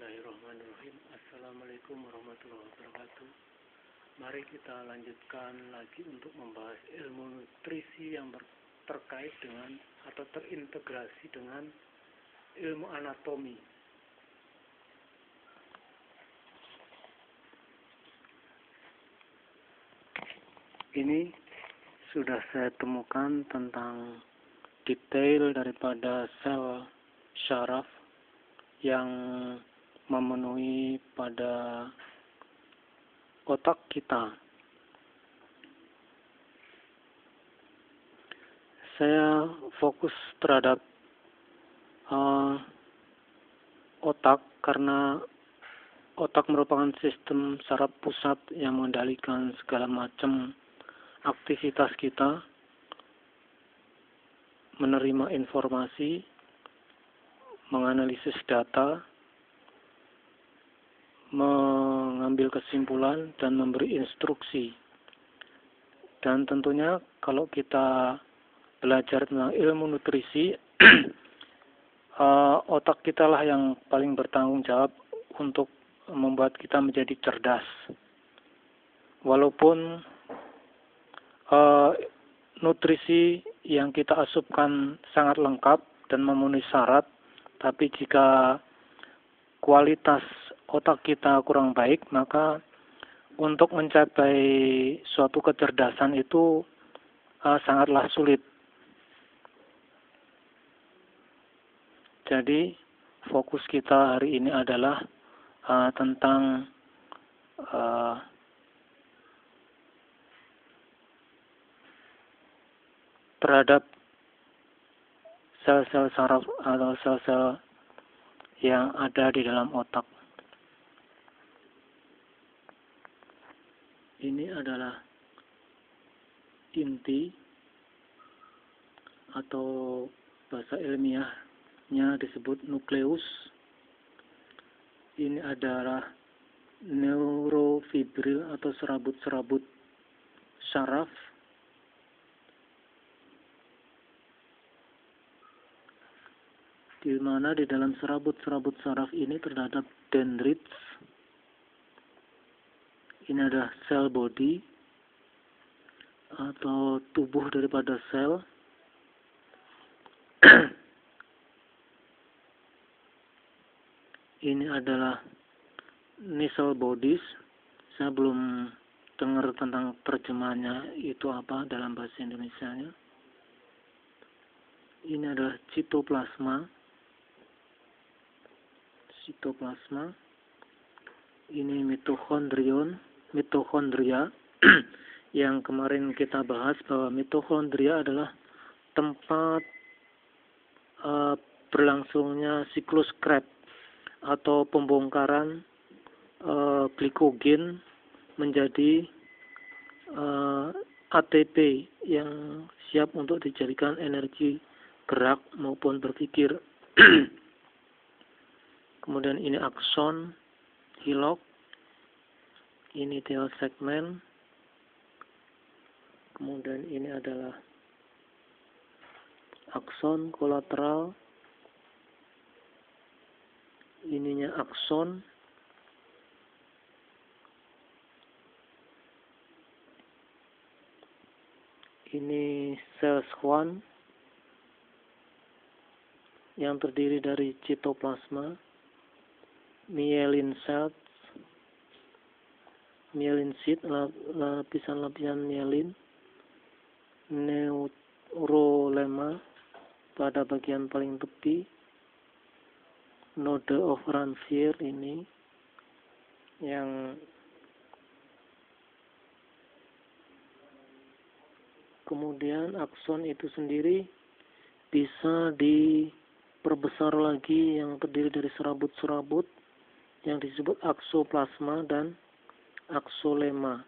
Bismillahirrahmanirrahim. Assalamualaikum warahmatullahi wabarakatuh. Mari kita lanjutkan lagi untuk membahas ilmu nutrisi yang terkait dengan atau terintegrasi dengan ilmu anatomi. Ini sudah saya temukan tentang detail daripada sel syaraf yang memenuhi pada otak kita. Saya fokus terhadap otak karena otak merupakan sistem saraf pusat yang mengendalikan segala macam aktivitas kita, menerima informasi, menganalisis data, mengambil kesimpulan, dan memberi instruksi. Dan tentunya kalau kita belajar tentang ilmu nutrisi, otak kita lah yang paling bertanggung jawab untuk membuat kita menjadi cerdas. Walaupun nutrisi yang kita asupkan sangat lengkap dan memenuhi syarat, tapi jika kualitas otak kita kurang baik, maka untuk mencapai suatu kecerdasan itu sangatlah sulit. Jadi fokus kita hari ini adalah tentang terhadap sel-sel saraf atau sel-sel yang ada di dalam otak. Ini adalah inti atau bahasa ilmiahnya disebut nukleus. Ini adalah neurofibril atau serabut-serabut saraf. Di mana di dalam serabut-serabut saraf ini terdapat dendrites. Ini adalah sel body atau tubuh daripada sel. Ini adalah nasal bodies. Saya belum dengar tentang terjemahannya itu apa dalam bahasa Indonesianya. Ini adalah sitoplasma. Ini mitochondria yang kemarin kita bahas bahwa mitochondria adalah tempat berlangsungnya siklus Krebs atau pembongkaran glikogen menjadi ATP yang siap untuk dijadikan energi gerak maupun berpikir. Kemudian ini akson, hilok, ini tail segment, kemudian ini adalah akson kolateral, ininya akson, ini sel Schwann yang terdiri dari sitoplasma, myelin cells, myelin sheath, lapisan-lapisan myelin, neurolema pada bagian paling tepi, node of Ranvier ini yang kemudian akson itu sendiri bisa diperbesar lagi yang terdiri dari serabut-serabut yang disebut aksoplasma dan aksolema.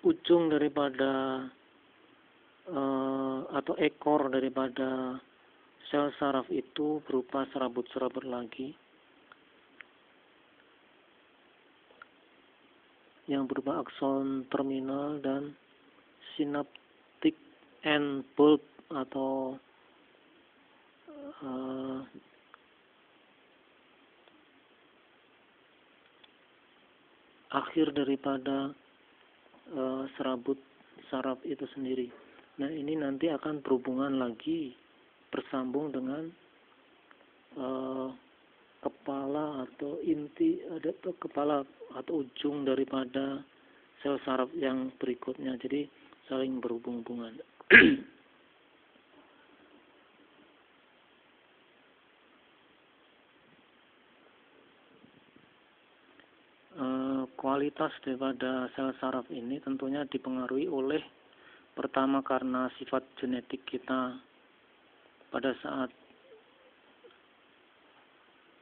Ujung daripada atau ekor daripada Sel saraf itu berupa serabut-serabut lagi yang berupa akson terminal dan synaptic end bulb atau akhir daripada serabut saraf itu sendiri. Nah, ini nanti akan berhubungan lagi, bersambung dengan kepala atau inti, ada kepala atau ujung daripada sel saraf yang berikutnya. Jadi saling berhubung-hubungan. Kualitas daripada sel saraf ini tentunya dipengaruhi oleh, pertama karena sifat genetik kita pada saat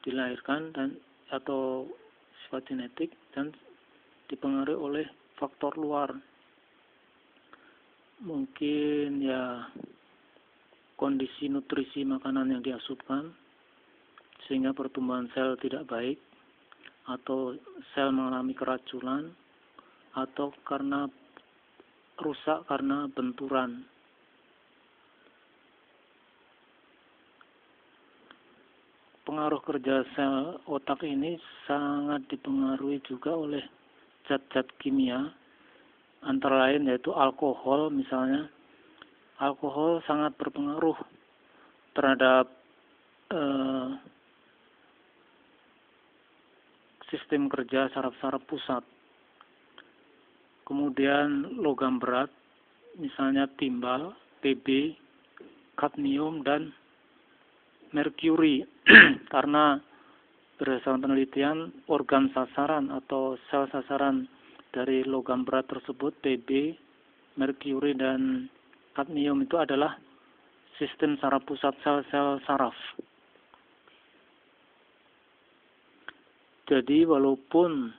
dilahirkan dan atau sifat genetik, dan dipengaruhi oleh faktor luar. Mungkin ya kondisi nutrisi makanan yang diasupkan sehingga pertumbuhan sel tidak baik, atau sel mengalami keracunan, atau karena rusak karena benturan. Pengaruh kerja sel otak ini sangat dipengaruhi juga oleh zat-zat kimia, antara lain yaitu alkohol misalnya. Alkohol sangat berpengaruh terhadap sistem kerja saraf-saraf pusat. Kemudian logam berat, misalnya timbal, Pb, kadmium, dan merkuri. Karena berdasarkan penelitian, organ sasaran atau sel sasaran dari logam berat tersebut, Pb, merkuri, dan kadmium itu adalah sistem saraf pusat sel-sel saraf. Jadi walaupun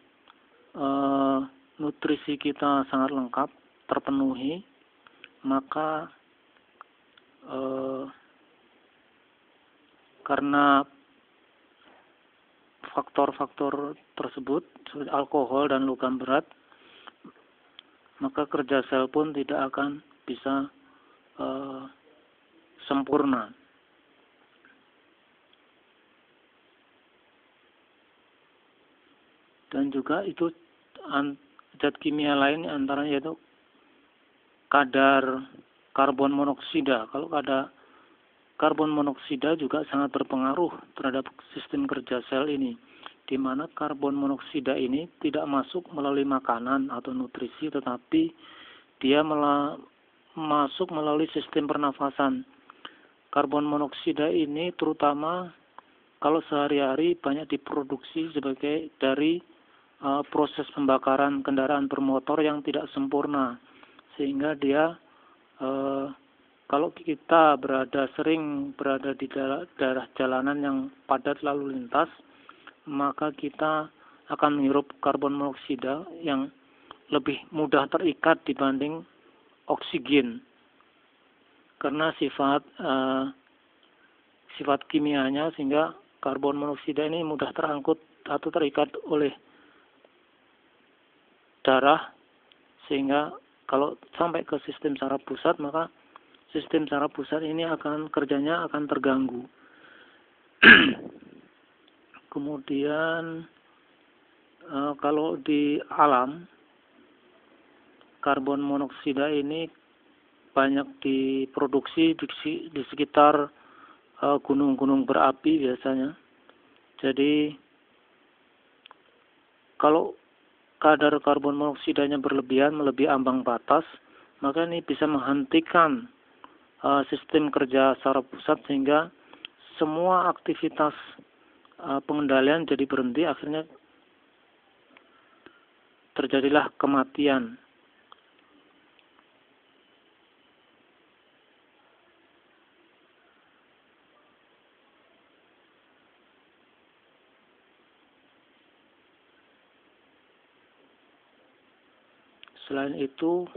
nutrisi kita sangat lengkap, terpenuhi, maka karena faktor-faktor tersebut seperti alkohol dan logam berat, maka kerja sel pun tidak akan bisa sempurna. Dan juga itu zat kimia lain antaranya yaitu kadar karbon monoksida. Kalau ada karbon monoksida juga sangat berpengaruh terhadap sistem kerja sel ini, di mana karbon monoksida ini tidak masuk melalui makanan atau nutrisi, tetapi dia masuk melalui sistem pernafasan. Karbon monoksida ini terutama kalau sehari-hari banyak diproduksi sebagai dari proses pembakaran kendaraan bermotor yang tidak sempurna, sehingga dia kalau kita sering berada di daerah jalanan yang padat lalu lintas, maka kita akan menghirup karbon monoksida yang lebih mudah terikat dibanding oksigen, karena sifat kimianya, sehingga karbon monoksida ini mudah terangkut atau terikat oleh darah, sehingga kalau sampai ke sistem saraf pusat, maka sistem saraf pusat ini kerjanya akan terganggu. Kemudian kalau di alam, karbon monoksida ini banyak diproduksi di sekitar gunung-gunung berapi biasanya. Jadi kalau kadar karbon monoksidanya berlebihan, melebihi ambang batas, maka ini bisa menghentikan sistem kerja saraf pusat, sehingga semua aktivitas pengendalian jadi berhenti, akhirnya terjadilah kematian. Selain itu,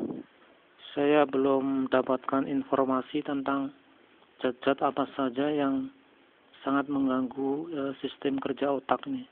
saya belum mendapatkan informasi tentang zat-zat apa saja yang sangat mengganggu sistem kerja otak ini.